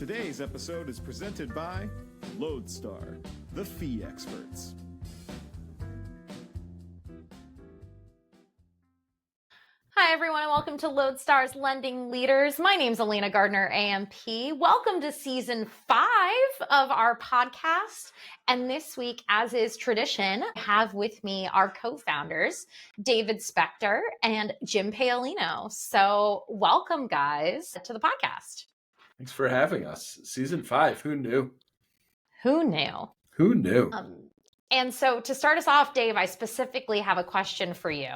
Today's episode is presented by LodeStar, the fee experts. Hi, everyone, and welcome to LodeStar's Lending Leaders. My name's Alayna Gardner, AMP. Welcome to Season 5 of our podcast. And this week, as is tradition, I have with me our co-founders, David Spektor and Jim Paolino. So welcome, guys, to the podcast. Thanks for having us. Season 5, who knew? Who knew? Who knew? And so to start us off, Dave, I specifically have a question for you.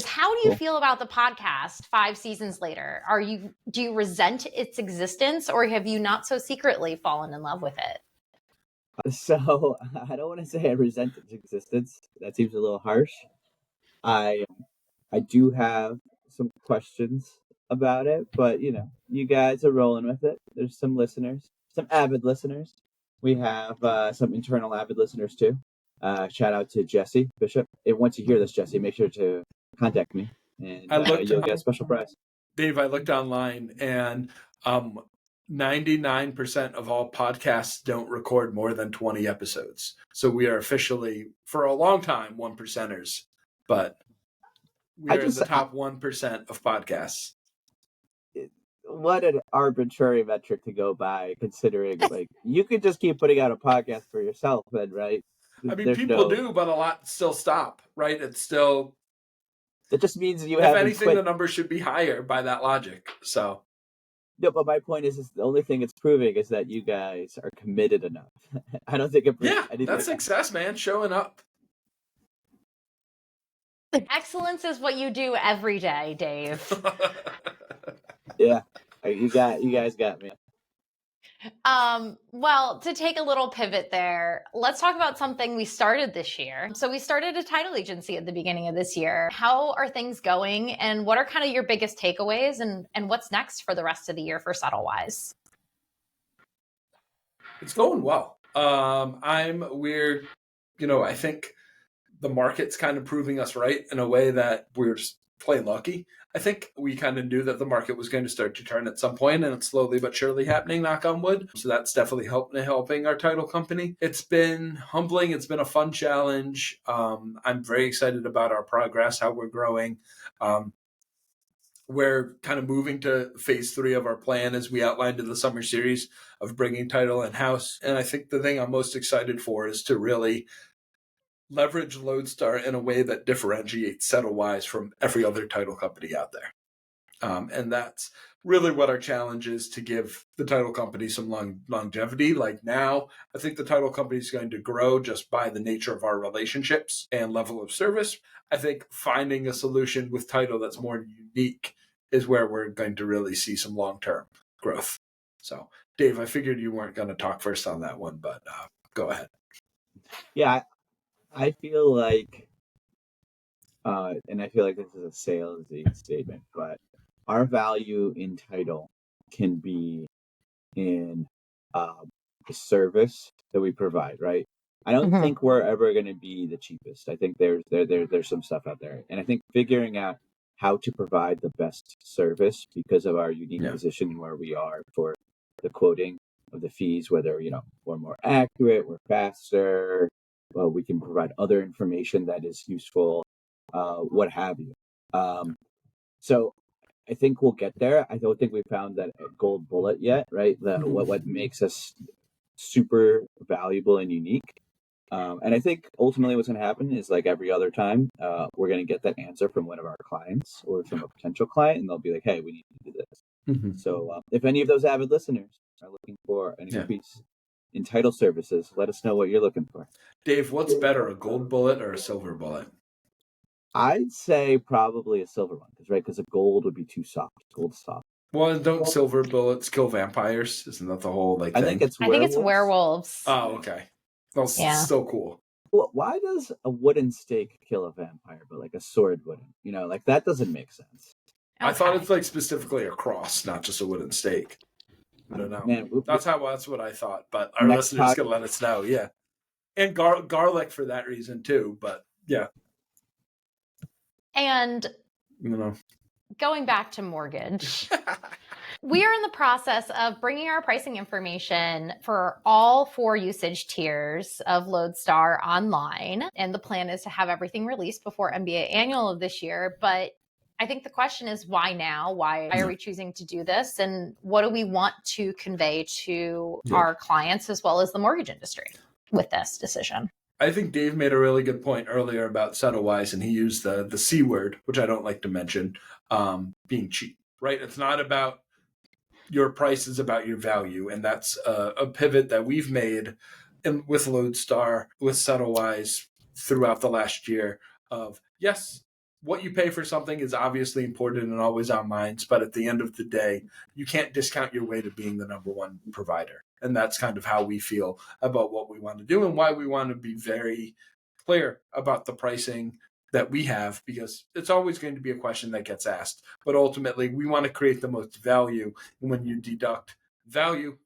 How do you feel about the podcast 5 seasons later? Do you resent its existence, or have you not so secretly fallen in love with it? So I don't want to say I resent its existence. That seems a little harsh. I do have some questions about it, but you guys are rolling with it. There's some listeners, some avid listeners. We have some internal avid listeners too. Shout out to Jesse Bishop. And once you hear this, Jesse, make sure to contact me, and you'll get a special prize. Dave, I looked online, and 99% of all podcasts don't record more than 20 episodes. So we are officially, for a long time, 1%ers, but we are in the top 1% of podcasts. What an arbitrary metric to go by, considering you could just keep putting out a podcast for yourself, then, right? I mean, people do, but a lot still stop, right? It just means you have. If anything, the number should be higher by that logic. So. No, but my point is the only thing it's proving is that you guys are committed enough. I don't think it proves anything. That's success, man. Showing up. Excellence is what you do every day, Dave. Yeah, you guys got me. Well, to take a little pivot there, let's talk about something we started this year. So we started a title agency at the beginning of this year. How are things going, and what are kind of your biggest takeaways, and what's next for the rest of the year for Settlewise? It's going well. I think the market's kind of proving us right in a way that we're just plain lucky. I think we kind of knew that the market was going to start to turn at some point, and it's slowly but surely happening, knock on wood. So that's definitely helping our title company. It's been humbling. It's been a fun challenge. I'm very excited about our progress, how we're growing. We're kind of moving to phase 3 of our plan, as we outlined in the summer series, of bringing title in-house. And I think the thing I'm most excited for is to really leverage LodeStar in a way that differentiates Settlewise from every other title company out there. And that's really what our challenge is, to give the title company some longevity. Like now, I think the title company is going to grow just by the nature of our relationships and level of service. I think finding a solution with title that's more unique is where we're going to really see some long-term growth. So, Dave, I figured you weren't going to talk first on that one, but go ahead. Yeah, I feel like, and I feel like this is a salesy statement, but our value in title can be in the service that we provide, right? I don't think we're ever going to be the cheapest. I think there's some stuff out there, and I think figuring out how to provide the best service because of our unique position and where we are for the quoting of the fees, whether we're more accurate, we're faster. We can provide other information that is useful, what have you. So I think we'll get there. I don't think we found that gold bullet yet, right? What makes us super valuable and unique. And I think ultimately what's going to happen is, like every other time, we're going to get that answer from one of our clients or from a potential client, and they'll be like, hey, we need to do this. So if any of those avid listeners are looking for an increase in title services, let us know what you're looking for. Dave, what's better, a gold bullet or a silver bullet? I'd say probably a silver one, because a gold would be too soft. Gold's soft. Well, don't silver bullets kill vampires? Isn't that the whole thing? I think it's werewolves. Oh, okay. That's still cool. Well, why does a wooden stake kill a vampire, but like a sword wouldn't? That doesn't make sense. Okay. I thought it's specifically a cross, not just a wooden stake. I don't know. Man, that's what I thought, but our listeners can let us know. Yeah, and garlic for that reason too. But yeah, and going back to mortgage, We are in the process of bringing our pricing information for all 4 usage tiers of LodeStar online. And the plan is to have everything released before MBA Annual of this year. But I think the question is, why now? Why are we choosing to do this? And what do we want to convey to our clients as well as the mortgage industry with this decision? I think Dave made a really good point earlier about Settlewise, and he used the C word, which I don't like to mention, being cheap, right? It's not about your price, is about your value. And that's a pivot that we've made with LodeStar, with Settlewise throughout the last year of, yes, what you pay for something is obviously important and always on minds, but at the end of the day, you can't discount your way to being the number one provider. And that's kind of how we feel about what we want to do and why we want to be very clear about the pricing that we have, because it's always going to be a question that gets asked. But ultimately, we want to create the most value. And when you deduct value,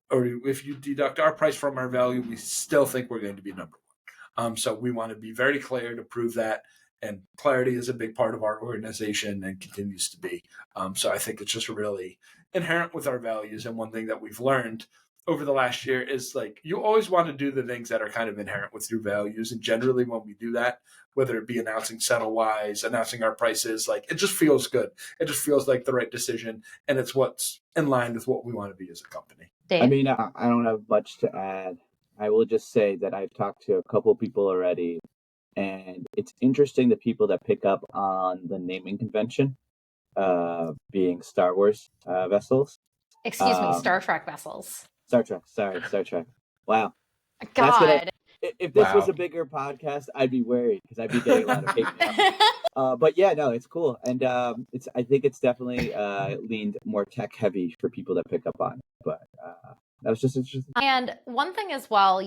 or if you deduct our price from our value, we still think we're going to be number one. So we want to be very clear to prove that. And clarity is a big part of our organization and continues to be. So I think it's just really inherent with our values. And one thing that we've learned over the last year is, like, you always want to do the things that are kind of inherent with your values. And generally when we do that, whether it be announcing Settlewise, announcing our prices, like, it just feels good. It just feels like the right decision. And it's what's in line with what we want to be as a company. Dave? I mean, I don't have much to add. I will just say that I've talked to a couple people already, and it's interesting the people that pick up on the naming convention, being Star Wars vessels. Excuse me, Star Trek vessels. Star Trek. Sorry, Star Trek. Wow. God. If this was a bigger podcast, I'd be worried because I'd be getting a lot of hate mail. But yeah, no, it's cool, and I think it's definitely leaned more tech heavy for people that pick up on it. But that was just interesting. And one thing as well,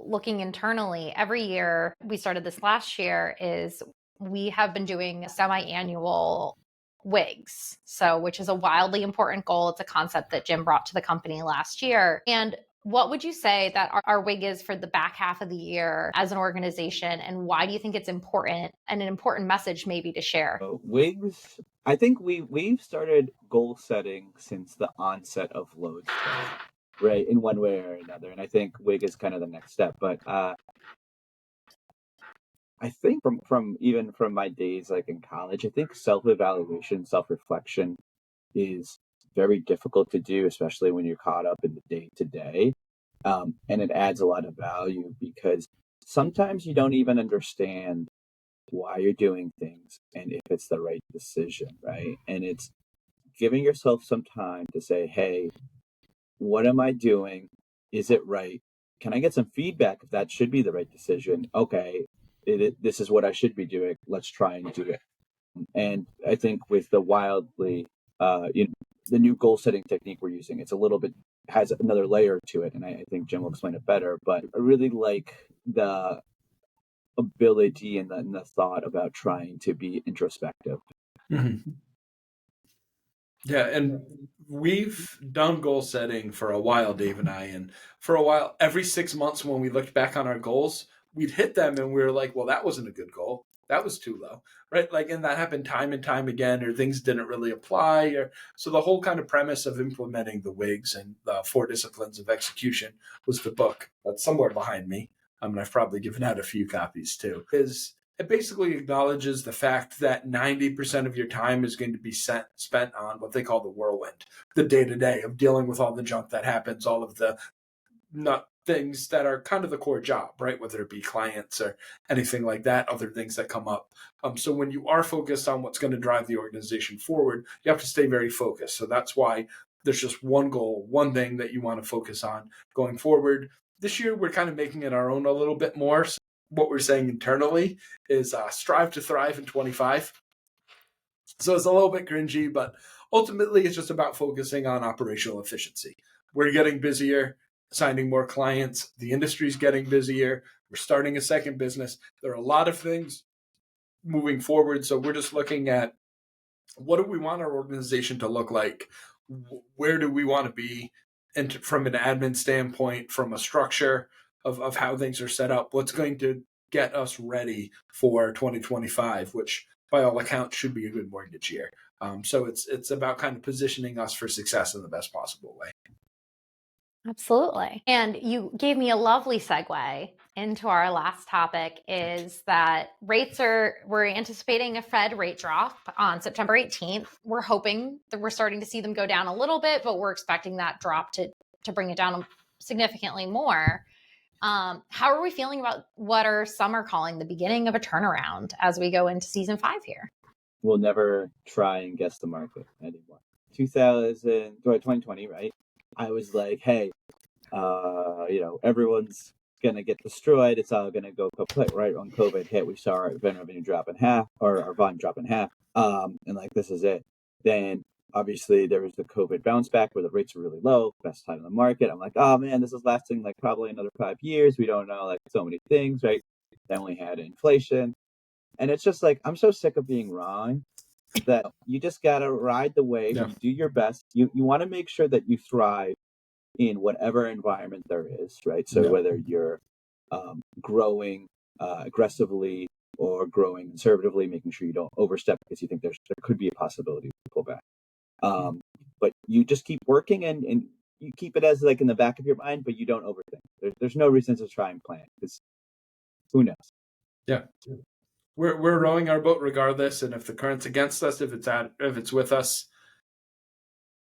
looking internally, every year, we started this last year, is we have been doing semi-annual wigs, which is a wildly important goal. It's a concept that Jim brought to the company last year. And what would you say that our wig is for the back half of the year as an organization, and why do you think it's important, and an important message maybe to share? Wigs, I think we've started goal setting since the onset of LodeStar, right, in one way or another, and I think wig is kind of the next step. But I think from my days like in college, I think self-evaluation, self-reflection is very difficult to do, especially when you're caught up in the day-to-day. And it adds a lot of value because sometimes you don't even understand why you're doing things and if it's the right decision, right? And it's giving yourself some time to say, hey, what am I doing? Is it right? Can I get some feedback if that should be the right decision? Okay, this is what I should be doing. Let's try and do it. And I think with the wildly, the new goal setting technique we're using, it's a little bit, has another layer to it. And I think Jim will explain it better, but I really like the ability and the thought about trying to be introspective. Mm-hmm. Yeah, and we've done goal setting for a while, Dave and I, and for a while, every 6 months when we looked back on our goals, we'd hit them and we were like, well, that wasn't a good goal. That was too low, right? Like, and that happened time and time again, or things didn't really apply. So the whole kind of premise of implementing the WIGs and the 4 disciplines of execution was the book that's somewhere behind me. And I've probably given out a few copies too, is it basically acknowledges the fact that 90% of your time is going to be spent on what they call the whirlwind, the day-to-day of dealing with all the junk that happens, all of the things that are kind of the core job, right? Whether it be clients or anything like that, other things that come up. So when you are focused on what's going to drive the organization forward, you have to stay very focused. So that's why there's just one goal, one thing that you want to focus on going forward. This year, we're kind of making it our own a little bit more. So what we're saying internally is strive to thrive in 25. So it's a little bit cringy, but ultimately it's just about focusing on operational efficiency. We're getting busier, signing more clients. The industry's getting busier. We're starting a second business. There are a lot of things moving forward. So we're just looking at, what do we want our organization to look like? Where do we want to be? And from an admin standpoint, from a structure of how things are set up, what's going to get us ready for 2025, which by all accounts, should be a good mortgage year. So it's about kind of positioning us for success in the best possible way. Absolutely. And you gave me a lovely segue into our last topic, is that we're anticipating a Fed rate drop on September 18th. We're hoping that we're starting to see them go down a little bit, but we're expecting that drop to bring it down significantly more. How are we feeling about what some are calling the beginning of a turnaround as we go into season 5 here? We'll never try and guess the market anymore. 2020, right? I was like, hey, everyone's going to get destroyed. It's all going to go kaput. Right when COVID hit, we saw our event revenue drop in half, or our volume drop in half. And like, this is it. Then obviously there was the COVID bounce back where the rates were really low, best time in the market. I'm like, oh man, this is lasting like probably another 5 years. We don't know, like, so many things, right? Then we had inflation. And it's just like, I'm so sick of being wrong that you just got to ride the wave. Yeah. You do your best. You want to make sure that you thrive in whatever environment there is, right? So whether you're growing aggressively or growing conservatively, making sure you don't overstep because you think there could be a possibility to pull back. But you just keep working and you keep it as like in the back of your mind, but you don't overthink. There's no reason to try and plan because who knows? Yeah. We're rowing our boat regardless, and if the current's against us, if it's with us,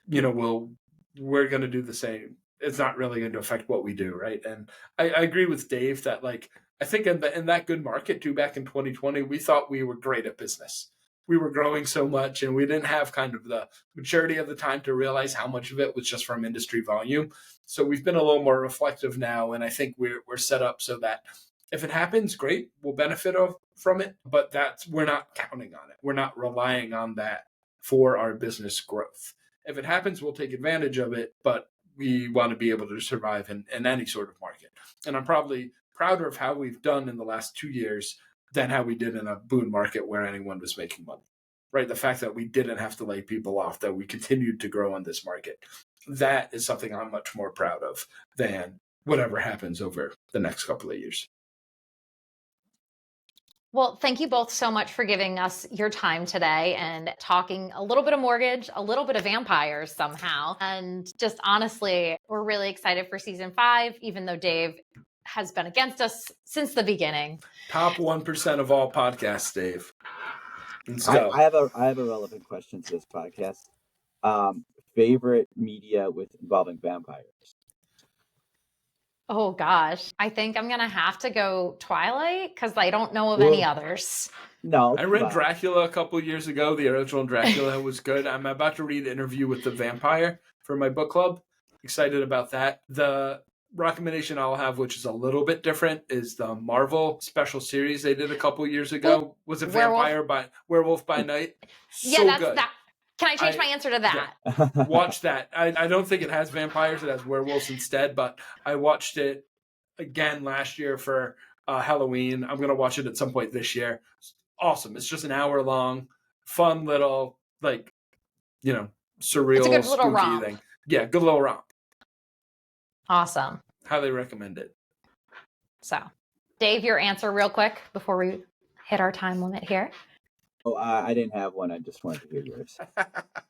we're going to do the same. It's not really going to affect what we do, right? And I agree with Dave that, like, I think in that good market too, back in 2020, we thought we were great at business. We were growing so much, and we didn't have kind of the maturity of the time to realize how much of it was just from industry volume. So we've been a little more reflective now, and I think we're set up so that if it happens, great, we'll benefit from it, but we're not counting on it. We're not relying on that for our business growth. If it happens, we'll take advantage of it, but we want to be able to survive in any sort of market. And I'm probably prouder of how we've done in the last 2 years than how we did in a boom market where anyone was making money, right? The fact that we didn't have to lay people off, that we continued to grow in this market, that is something I'm much more proud of than whatever happens over the next couple of years. Well, thank you both so much for giving us your time today and talking a little bit of mortgage, a little bit of vampires somehow. And just honestly, we're really excited for season 5, even though Dave has been against us since the beginning. Top 1% of all podcasts, Dave. I have a relevant question to this podcast. Favorite media involving vampires? Oh gosh, I think I'm gonna have to go Twilight because I don't know of any others. No, I read Dracula a couple years ago. The original Dracula was good. I'm about to read Interview with the Vampire for my book club. Excited about that. The recommendation I'll have, which is a little bit different, is the Marvel special series they did a couple years ago. Was it Werewolf by Night? So that's good. that. Can I change my answer to that? Yeah. Watch that. I don't think it has vampires. It has werewolves instead, but I watched it again last year for Halloween. I'm going to watch it at some point this year. It's awesome. It's just an hour long, fun little, surreal, It's a good little spooky romp. thing. Yeah, good little romp. Awesome. Highly recommend it. So, Dave, your answer real quick before we hit our time limit here. Oh, I didn't have one. I just wanted to hear yours.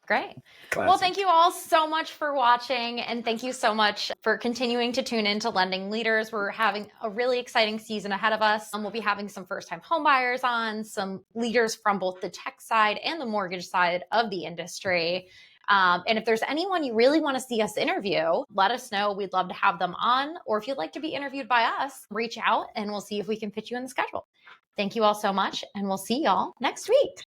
Great. Classic. Well, thank you all so much for watching, and thank you so much for continuing to tune in to Lending Leaders. We're having a really exciting season ahead of us. We'll be having some first-time homebuyers on, some leaders from both the tech side and the mortgage side of the industry. And if there's anyone you really want to see us interview, let us know. We'd love to have them on. Or if you'd like to be interviewed by us, reach out and we'll see if we can fit you in the schedule. Thank you all so much, and we'll see y'all next week.